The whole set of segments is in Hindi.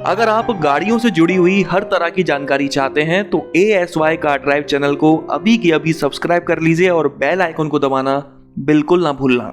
अगर आप गाड़ियों से जुड़ी हुई हर तरह की जानकारी चाहते हैं तो ASY कार ड्राइव चैनल को अभी की अभी सब्सक्राइब कर लीजिए और बेल आइकन को दबाना बिल्कुल ना भूलना।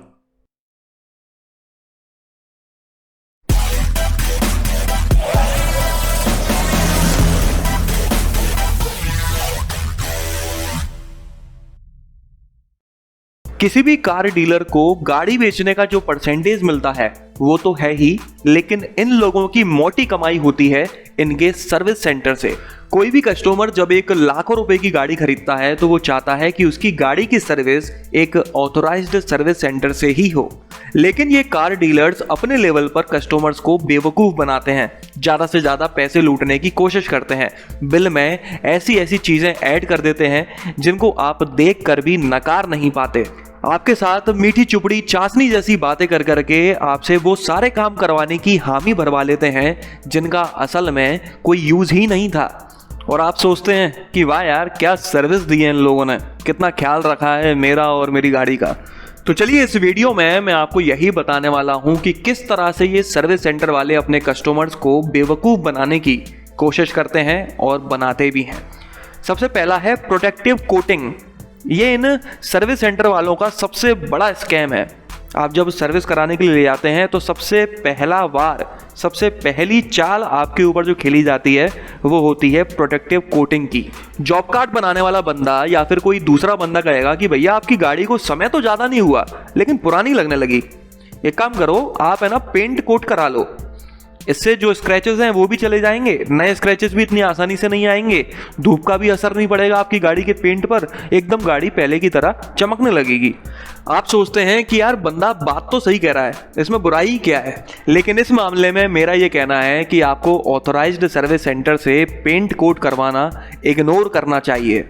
किसी भी कार डीलर को गाड़ी बेचने का जो परसेंटेज मिलता है वो तो है ही, लेकिन इन लोगों की मोटी कमाई होती है इनके सर्विस सेंटर से। कोई भी कस्टमर जब एक लाखों रुपए की गाड़ी खरीदता है तो वो चाहता है कि उसकी गाड़ी की सर्विस एक ऑथराइज्ड सर्विस सेंटर से ही हो, लेकिन ये कार डीलर्स अपने लेवल पर कस्टमर्स को बेवकूफ बनाते हैं, ज्यादा से ज्यादा पैसे लूटने की कोशिश करते हैं, बिल में ऐसी ऐसी चीजें ऐड कर देते हैं जिनको आप देख कर भी नकार नहीं पाते। आपके साथ मीठी चुपड़ी चाशनी जैसी बातें कर करके आपसे वो सारे काम करवाने की हामी भरवा लेते हैं जिनका असल में कोई यूज ही नहीं था, और आप सोचते हैं कि वाह यार क्या सर्विस दी है इन लोगों ने, कितना ख्याल रखा है मेरा और मेरी गाड़ी का। तो चलिए इस वीडियो में मैं आपको यही बताने वाला हूं कि किस तरह से ये सर्विस सेंटर वाले अपने कस्टमर्स को बेवकूफ़ बनाने की कोशिश करते हैं और बनाते भी हैं। सबसे पहला है प्रोटेक्टिव कोटिंग। ये इन सर्विस सेंटर वालों का सबसे बड़ा स्कैम है। आप जब सर्विस कराने के लिए ले जाते हैं तो सबसे पहली चाल आपके ऊपर जो खेली जाती है वो होती है प्रोटेक्टिव कोटिंग की। जॉब कार्ड बनाने वाला बंदा या फिर कोई दूसरा बंदा कहेगा कि भैया आपकी गाड़ी को समय तो ज़्यादा नहीं हुआ लेकिन पुरानी लगने लगी, एक काम करो आप है ना पेंट कोट करा लो, इससे जो स्क्रैचेस हैं वो भी चले जाएंगे, नए स्क्रैचेस भी इतनी आसानी से नहीं आएंगे, धूप का भी असर नहीं पड़ेगा आपकी गाड़ी के पेंट पर, एकदम गाड़ी पहले की तरह चमकने लगेगी। आप सोचते हैं कि यार बंदा बात तो सही कह रहा है, इसमें बुराई क्या है, लेकिन इस मामले में मेरा ये कहना है कि आपको ऑथराइज्ड सर्विस सेंटर से पेंट कोट करवाना इग्नोर करना चाहिए,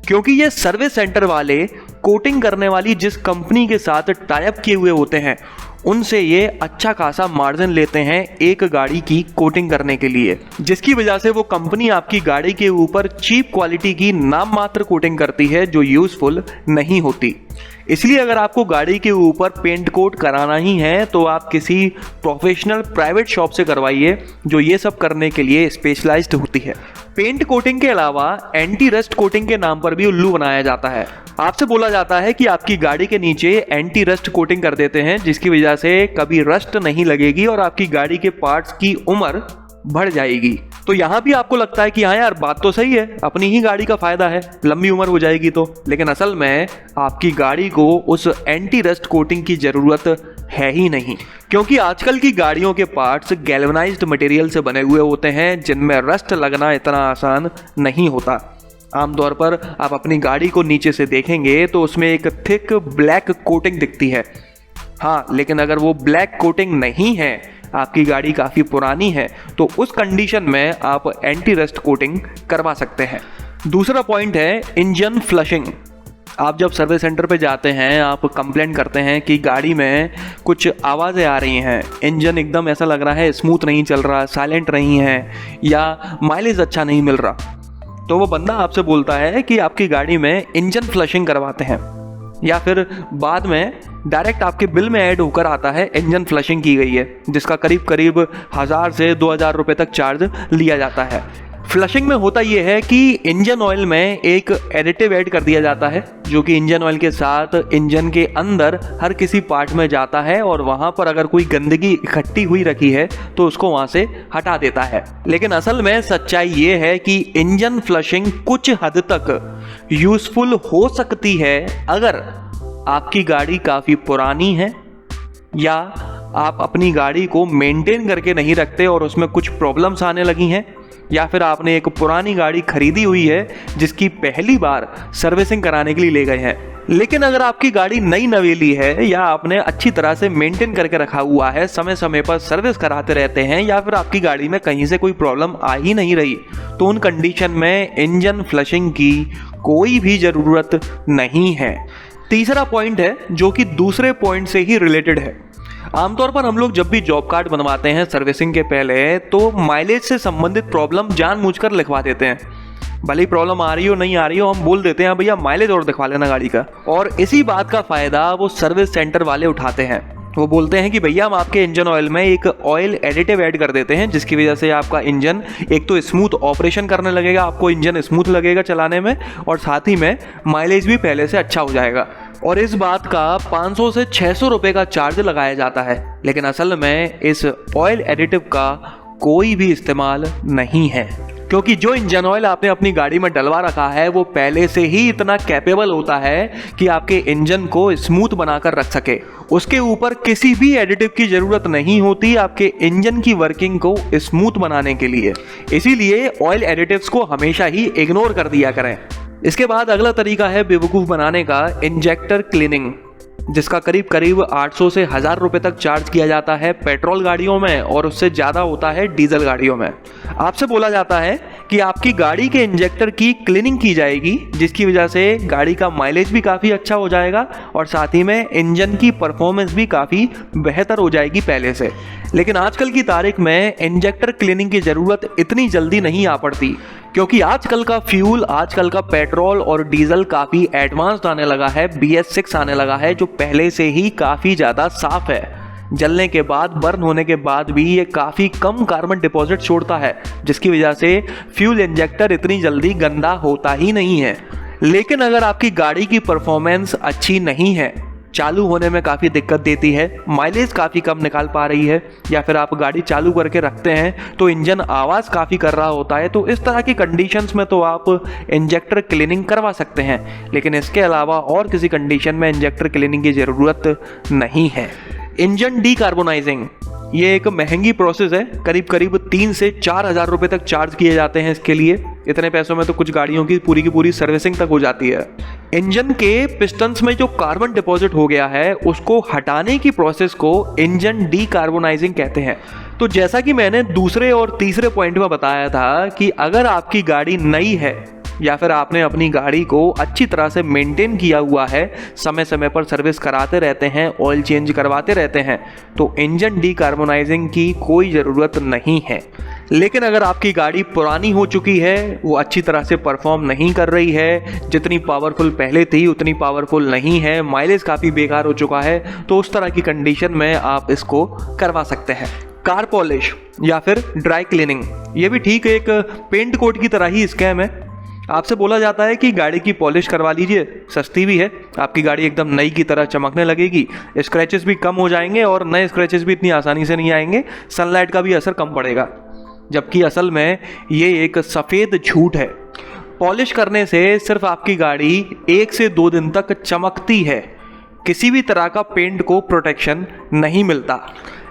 क्योंकि ये सर्विस सेंटर वाले कोटिंग करने वाली जिस कंपनी के साथ टाई अप किए हुए होते हैं उनसे ये अच्छा खासा मार्जिन लेते हैं एक गाड़ी की कोटिंग करने के लिए, जिसकी वजह से वो कंपनी आपकी गाड़ी के ऊपर चीप क्वालिटी की नाम मात्र कोटिंग करती है जो यूजफुल नहीं होती। इसलिए अगर आपको गाड़ी के ऊपर पेंट कोट कराना ही है तो आप किसी प्रोफेशनल प्राइवेट शॉप से करवाइए जो ये सब करने के लिए स्पेशलाइज्ड होती है। पेंट कोटिंग के अलावा एंटी रस्ट कोटिंग के नाम पर भी उल्लू बनाया जाता है। आपसे बोला जाता है कि आपकी गाड़ी के नीचे एंटी रस्ट कोटिंग कर देते हैं जिसकी वजह से कभी रस्ट नहीं लगेगी और आपकी गाड़ी के पार्ट्स की उम्र बढ़ जाएगी। तो यहाँ भी आपको लगता है कि हाँ यार बात तो सही है, अपनी ही गाड़ी का फायदा है, लंबी उम्र हो जाएगी तो, लेकिन असल में आपकी गाड़ी को उस एंटी रस्ट कोटिंग की जरूरत है ही नहीं, क्योंकि आजकल की गाड़ियों के पार्ट्स गैल्वेनाइज्ड मटेरियल से बने हुए होते हैं जिनमें रस्ट लगना इतना आसान नहीं होता। आमतौर पर आप अपनी गाड़ी को नीचे से देखेंगे तो उसमें एक थिक ब्लैक कोटिंग दिखती है, हाँ, लेकिन अगर वो ब्लैक कोटिंग नहीं है, आपकी गाड़ी काफ़ी पुरानी है, तो उस कंडीशन में आप एंटी रस्ट कोटिंग करवा सकते हैं। दूसरा पॉइंट है इंजन फ्लशिंग। आप जब सर्विस सेंटर पे जाते हैं आप कंप्लेन करते हैं कि गाड़ी में कुछ आवाज़ें आ रही हैं, इंजन एकदम ऐसा लग रहा है स्मूथ नहीं चल रहा, साइलेंट नहीं है या माइलेज अच्छा नहीं मिल रहा, तो वो बंदा आपसे बोलता है कि आपकी गाड़ी में इंजन फ्लशिंग करवाते हैं, या फिर बाद में डायरेक्ट आपके बिल में ऐड होकर आता है इंजन फ्लशिंग की गई है, जिसका करीब 1000 से 2000 रुपये तक चार्ज लिया जाता है। फ्लशिंग में होता यह है कि इंजन ऑयल में एक एडिटिव ऐड कर दिया जाता है जो कि इंजन ऑयल के साथ इंजन के अंदर हर किसी पार्ट में जाता है और वहाँ पर अगर कोई गंदगी इकट्ठी हुई रखी है तो उसको वहाँ से हटा देता है। लेकिन असल में सच्चाई ये है कि इंजन फ्लशिंग कुछ हद तक यूजफुल हो सकती है अगर आपकी गाड़ी काफ़ी पुरानी है या आप अपनी गाड़ी को मेंटेन करके नहीं रखते और उसमें कुछ प्रॉब्लम्स आने लगी हैं, या फिर आपने एक पुरानी गाड़ी खरीदी हुई है जिसकी पहली बार सर्विसिंग कराने के लिए ले गए हैं। लेकिन अगर आपकी गाड़ी नई नवेली है या आपने अच्छी तरह से मेंटेन करके रखा हुआ है, समय समय पर सर्विस कराते रहते हैं, या फिर आपकी गाड़ी में कहीं से कोई प्रॉब्लम आ ही नहीं रही, तो उन कंडीशन में इंजन फ्लशिंग की कोई भी ज़रूरत नहीं है। तीसरा पॉइंट है जो कि दूसरे पॉइंट से ही रिलेटेड है। आमतौर पर हम लोग जब भी जॉब कार्ड बनवाते हैं सर्विसिंग के पहले तो माइलेज से संबंधित प्रॉब्लम जानबूझकर लिखवा देते हैं, भले ही प्रॉब्लम आ रही हो नहीं आ रही हो, हम बोल देते हैं भैया माइलेज और दिखवा लेना गाड़ी का, और इसी बात का फायदा वो सर्विस सेंटर वाले उठाते हैं। वो बोलते हैं कि भैया हम आपके इंजन ऑयल में एक ऑयल एडिटिव ऐड कर देते हैं, जिसकी वजह से आपका इंजन एक तो स्मूथ ऑपरेशन करने लगेगा, आपको इंजन स्मूथ लगेगा चलाने में, और साथ ही में माइलेज भी पहले से अच्छा हो जाएगा। और इस बात का 500 से 600 रुपये का चार्ज लगाया जाता है, लेकिन असल में इस ऑयल एडिटिव का कोई भी इस्तेमाल नहीं है, क्योंकि जो इंजन ऑयल आपने अपनी गाड़ी में डलवा रखा है वो पहले से ही इतना कैपेबल होता है कि आपके इंजन को स्मूथ बनाकर रख सके। उसके ऊपर किसी भी एडिटिव की जरूरत नहीं होती आपके इंजन की वर्किंग को स्मूथ बनाने के लिए। इसीलिए ऑयल एडिटिव्स को हमेशा ही इग्नोर कर दिया करें। इसके बाद अगला तरीका है बेवकूफ़ बनाने का, इंजेक्टर क्लीनिंग, जिसका करीब करीब 800 से 1000 रुपये तक चार्ज किया जाता है पेट्रोल गाड़ियों में, और उससे ज़्यादा होता है डीजल गाड़ियों में। आपसे बोला जाता है कि आपकी गाड़ी के इंजेक्टर की क्लीनिंग की जाएगी, जिसकी वजह से गाड़ी का माइलेज भी काफ़ी अच्छा हो जाएगा और साथ ही में इंजन की परफॉर्मेंस भी काफ़ी बेहतर हो जाएगी पहले से। लेकिन आजकल की तारीख में इंजेक्टर क्लीनिंग की ज़रूरत इतनी जल्दी नहीं आ पड़ती, क्योंकि आजकल का फ्यूल, आजकल का पेट्रोल और डीजल काफ़ी एडवांस्ड आने लगा है, BS6 आने लगा है, जो पहले से ही काफ़ी ज़्यादा साफ है। जलने के बाद, बर्न होने के बाद भी ये काफ़ी कम कार्बन डिपॉजिट छोड़ता है, जिसकी वजह से फ्यूल इंजेक्टर इतनी जल्दी गंदा होता ही नहीं है। लेकिन अगर आपकी गाड़ी की परफॉर्मेंस अच्छी नहीं है, चालू होने में काफ़ी दिक्कत देती है, माइलेज काफ़ी कम निकाल पा रही है, या फिर आप गाड़ी चालू करके रखते हैं तो इंजन आवाज़ काफ़ी कर रहा होता है, तो इस तरह की कंडीशंस में तो आप इंजेक्टर क्लीनिंग करवा सकते हैं। लेकिन इसके अलावा और किसी कंडीशन में इंजेक्टर क्लीनिंग की ज़रूरत नहीं है। इंजन डीकार्बोनाइजिंग, ये एक महंगी प्रोसेस है, करीब करीब 3 से 4 हज़ार रुपये तक चार्ज किए जाते हैं इसके लिए। इतने पैसों में तो कुछ गाड़ियों की पूरी सर्विसिंग तक हो जाती है। इंजन के पिस्टन्स में जो कार्बन डिपॉजिट हो गया है उसको हटाने की प्रोसेस को इंजन डीकार्बोनाइजिंग कहते हैं। तो जैसा कि मैंने दूसरे और तीसरे पॉइंट में बताया था कि अगर आपकी गाड़ी नई है या फिर आपने अपनी गाड़ी को अच्छी तरह से मेंटेन किया हुआ है, समय समय पर सर्विस कराते रहते हैं, ऑयल चेंज करवाते रहते हैं, तो इंजन डीकार्बोनाइजिंग की कोई ज़रूरत नहीं है। लेकिन अगर आपकी गाड़ी पुरानी हो चुकी है, वो अच्छी तरह से परफॉर्म नहीं कर रही है, जितनी पावरफुल पहले थी उतनी पावरफुल नहीं है, माइलेज काफ़ी बेकार हो चुका है, तो उस तरह की कंडीशन में आप इसको करवा सकते हैं। कार पॉलिश या फिर ड्राई क्लीनिंग, ये भी ठीक एक पेंट कोट की तरह ही स्कैम है। आपसे बोला जाता है कि गाड़ी की पॉलिश करवा लीजिए, सस्ती भी है, आपकी गाड़ी एकदम नई की तरह चमकने लगेगी, स्क्रैचेस भी कम हो जाएंगे और नए स्क्रैचेस भी इतनी आसानी से नहीं आएंगे, सनलाइट का भी असर कम पड़ेगा। जबकि असल में ये एक सफ़ेद झूठ है। पॉलिश करने से सिर्फ आपकी गाड़ी 1 से 2 दिन तक चमकती है, किसी भी तरह का पेंट को प्रोटेक्शन नहीं मिलता।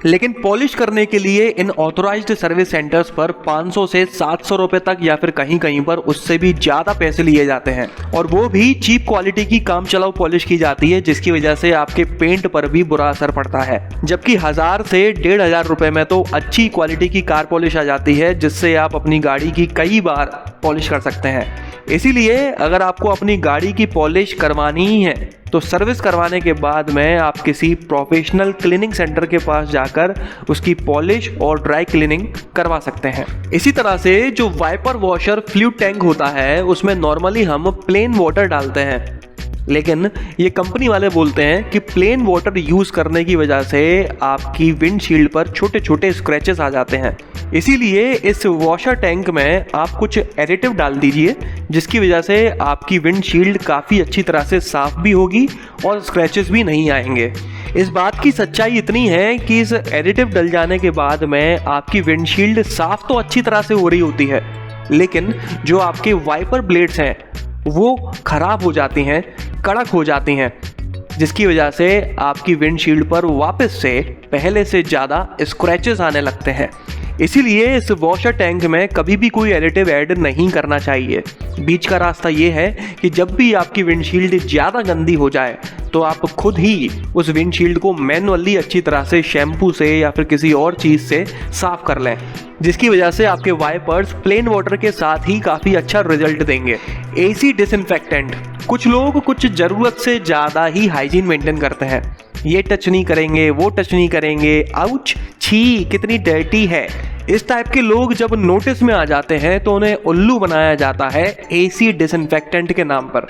लेकिन पॉलिश करने के लिए इन ऑथोराइज्ड सर्विस सेंटर्स पर 500 से 700 रुपए तक या फिर कहीं कहीं पर उससे भी ज़्यादा पैसे लिए जाते हैं, और वो भी चीप क्वालिटी की काम चलाऊ पॉलिश की जाती है, जिसकी वजह से आपके पेंट पर भी बुरा असर पड़ता है। जबकि 1000 से 1500 रुपए में तो अच्छी क्वालिटी की कार पॉलिश आ जाती है, जिससे आप अपनी गाड़ी की कई बार पॉलिश कर सकते हैं। इसीलिए अगर आपको अपनी गाड़ी की पॉलिश करवानी ही है तो सर्विस करवाने के बाद में आप किसी प्रोफेशनल क्लीनिंग सेंटर के पास जाकर उसकी पॉलिश और ड्राई क्लीनिंग करवा सकते हैं। इसी तरह से जो वाइपर वॉशर फ्लूइड टैंक होता है उसमें नॉर्मली हम प्लेन वाटर डालते हैं, लेकिन ये कंपनी वाले बोलते हैं कि प्लेन वाटर यूज़ करने की वजह से आपकी विंडशील्ड पर छोटे छोटे स्क्रैचेस आ जाते हैं। इसीलिए इस वॉशर टैंक में आप कुछ एडिटिव डाल दीजिए, जिसकी वजह से आपकी विंडशील्ड काफ़ी अच्छी तरह से साफ़ भी होगी और स्क्रैचेस भी नहीं आएंगे। इस बात की सच्चाई इतनी है कि इस एडिटिव डल जाने के बाद में आपकी विंडशील्ड साफ़ तो अच्छी तरह से हो रही होती है, लेकिन जो आपके वाइपर ब्लेड्स हैं वो ख़राब हो जाती हैं, कड़क हो जाती हैं, जिसकी वजह से आपकी विंडशील्ड पर वापस से पहले से ज़्यादा स्क्रैचेस आने लगते हैं। इसीलिए इस वॉशर टैंक में कभी भी कोई एडिटिव ऐड नहीं करना चाहिए। बीच का रास्ता ये है कि जब भी आपकी विंडशील्ड ज़्यादा गंदी हो जाए तो आप खुद ही उस विंडशील्ड को मैनुअली अच्छी तरह से शैम्पू से या फिर किसी और चीज़ से साफ़ कर लें, जिसकी वजह से आपके वाइपर्स प्लेन वाटर के साथ ही काफ़ी अच्छा रिजल्ट देंगे। एसी डिसइंफेक्टेंट, कुछ लोग कुछ ज़रूरत से ज़्यादा ही हाइजीन मेंटेन करते हैं, ये टच नहीं करेंगे, वो टच नहीं करेंगे, आउच, छी कितनी डर्टी है। इस टाइप के लोग जब नोटिस में आ जाते हैं तो उन्हें उल्लू बनाया जाता है एसी डिसइंफेक्टेंट के नाम पर।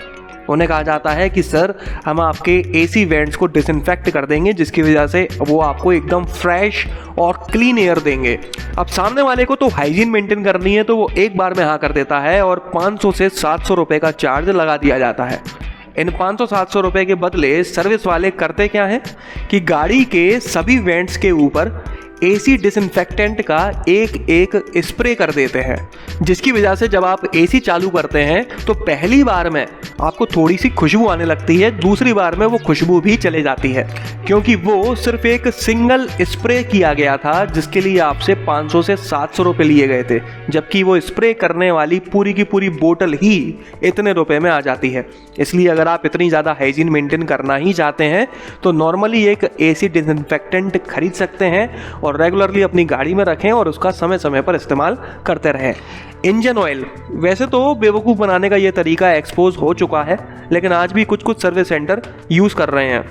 उन्हें कहा जाता है कि सर हम आपके एसी वेंट्स को डिसइंफेक्ट कर देंगे, जिसकी वजह से वो आपको एकदम फ्रेश और क्लीन एयर देंगे। अब सामने वाले को तो हाइजीन मेंटेन करनी है, तो वो एक बार में हाँ कर देता है और 500 से 700 रुपये का चार्ज लगा दिया जाता है। इन 500-700 रुपये के बदले सर्विस वाले करते क्या हैं कि गाड़ी के सभी वेंट्स के ऊपर एसी डिसइंफेक्टेंट का एक स्प्रे कर देते हैं, जिसकी वजह से जब आप एसी चालू करते हैं तो पहली बार में आपको थोड़ी सी खुशबू आने लगती है, दूसरी बार में वो खुशबू भी चले जाती है, क्योंकि वो सिर्फ एक सिंगल स्प्रे किया गया था जिसके लिए आपसे 500 से 700 रुपये लिए गए थे, जबकि वो स्प्रे करने वाली पूरी की पूरी बोतल ही इतने रुपए में आ जाती है। इसलिए अगर आप इतनी ज़्यादा हाइजीन मेंटेन करना ही चाहते हैं तो नॉर्मली एक एसी डिसइंफेक्टेंट खरीद सकते हैं और रेगुलरली अपनी गाड़ी में रखें और उसका समय समय पर इस्तेमाल करते रहें। इंजन ऑयल, वैसे तो बेवकूफ़ बनाने का ये तरीका एक्सपोज हो चुका है, लेकिन आज भी कुछ सर्विस सेंटर यूज़ कर रहे हैं।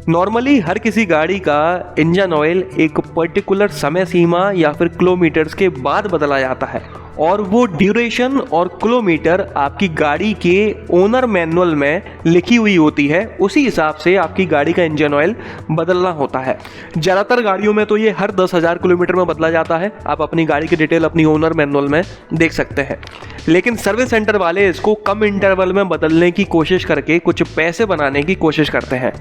नॉर्मली हर किसी गाड़ी का इंजन ऑयल एक पर्टिकुलर समय सीमा या फिर किलोमीटर्स के बाद बदला जाता है, और वो ड्यूरेशन और किलोमीटर आपकी गाड़ी के ओनर मैनुअल में लिखी हुई होती है। उसी हिसाब से आपकी गाड़ी का इंजन ऑयल बदलना होता है। ज़्यादातर गाड़ियों में तो ये हर 10,000 किलोमीटर में बदला जाता है। आप अपनी गाड़ी की डिटेल अपनी ओनर मैनुअल में देख सकते हैं, लेकिन सर्विस सेंटर वाले इसको कम इंटरवल में बदलने की कोशिश करके कुछ पैसे बनाने की कोशिश करते हैं,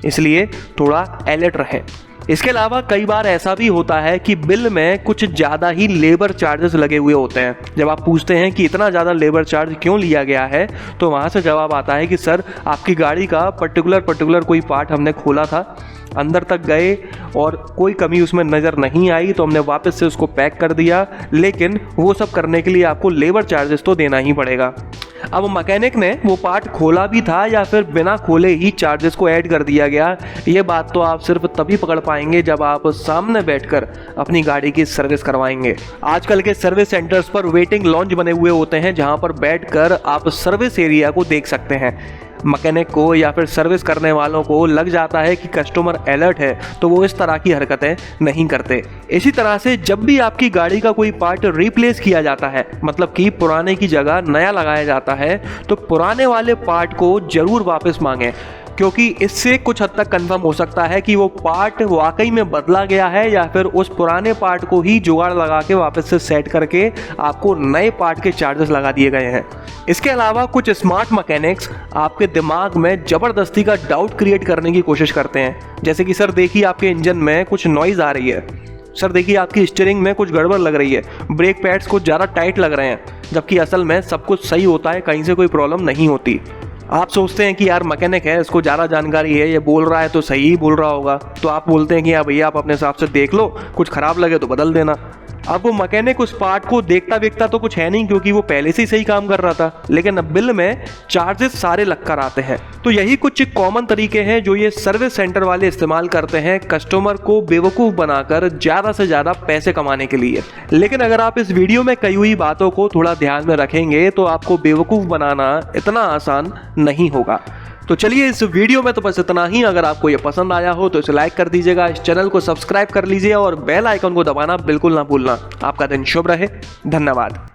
इसलिए थोड़ा अलर्ट रहें। इसके अलावा कई बार ऐसा भी होता है कि बिल में कुछ ज़्यादा ही लेबर चार्जेस लगे हुए होते हैं। जब आप पूछते हैं कि इतना ज़्यादा लेबर चार्ज क्यों लिया गया है, तो वहाँ से जवाब आता है कि सर आपकी गाड़ी का पर्टिकुलर कोई पार्ट हमने खोला था, अंदर तक गए और कोई कमी उसमें नज़र नहीं आई तो हमने वापस से उसको पैक कर दिया, लेकिन वो सब करने के लिए आपको लेबर चार्जेस तो देना ही पड़ेगा। अब मैकेनिक ने वो पार्ट खोला भी था या फिर बिना खोले ही चार्जेस को ऐड कर दिया गया, ये बात तो आप सिर्फ तभी पकड़ पाएंगे जब आप सामने बैठकर अपनी गाड़ी की सर्विस करवाएंगे। आजकल के सर्विस सेंटर्स पर वेटिंग लॉन्ज बने हुए होते हैं, जहां पर बैठकर आप सर्विस एरिया को देख सकते हैं। मैकेनिक को या फिर सर्विस करने वालों को लग जाता है कि कस्टमर अलर्ट है, तो वो इस तरह की हरकतें नहीं करते। इसी तरह से जब भी आपकी गाड़ी का कोई पार्ट रिप्लेस किया जाता है, मतलब कि पुराने की जगह नया लगाया जाता है, तो पुराने वाले पार्ट को जरूर वापस मांगें, क्योंकि इससे कुछ हद तक कंफर्म हो सकता है कि वो पार्ट वाकई में बदला गया है या फिर उस पुराने पार्ट को ही जुगाड़ लगा के वापस से सेट करके आपको नए पार्ट के चार्जेस लगा दिए गए हैं। इसके अलावा कुछ स्मार्ट मैकेनिक्स आपके दिमाग में ज़बरदस्ती का डाउट क्रिएट करने की कोशिश करते हैं, जैसे कि सर देखिए आपके इंजन में कुछ नॉइज़ आ रही है, सर देखिए आपकी स्टीयरिंग में कुछ गड़बड़ लग रही है, ब्रेक पैड्स कुछ ज़्यादा टाइट लग रहे हैं, जबकि असल में सब कुछ सही होता है, कहीं से कोई प्रॉब्लम नहीं होती। आप सोचते हैं कि यार मैकेनिक है, इसको ज़्यादा जानकारी है, ये बोल रहा है तो सही ही बोल रहा होगा, तो आप बोलते हैं कि हाँ भैया आप अपने हिसाब से देख लो, कुछ ख़राब लगे तो बदल देना। अब वो मैकेनिक उस पार्ट को देखता वेखता तो कुछ है नहीं, क्योंकि वो पहले से ही सही काम कर रहा था, लेकिन अब बिल में चार्जेस सारे लग कर आते हैं। तो यही कुछ कॉमन तरीके हैं जो ये सर्विस सेंटर वाले इस्तेमाल करते हैं कस्टमर को बेवकूफ़ बनाकर ज़्यादा से ज़्यादा पैसे कमाने के लिए। लेकिन अगर आप इस वीडियो में कही हुई बातों को थोड़ा ध्यान में रखेंगे तो आपको बेवकूफ़ बनाना इतना आसान नहीं होगा। तो चलिए इस वीडियो में तो बस इतना ही। अगर आपको ये पसंद आया हो तो इसे लाइक कर दीजिएगा, इस चैनल को सब्सक्राइब कर लीजिए और बेल आइकन को दबाना बिल्कुल ना भूलना। आपका दिन शुभ रहे। धन्यवाद।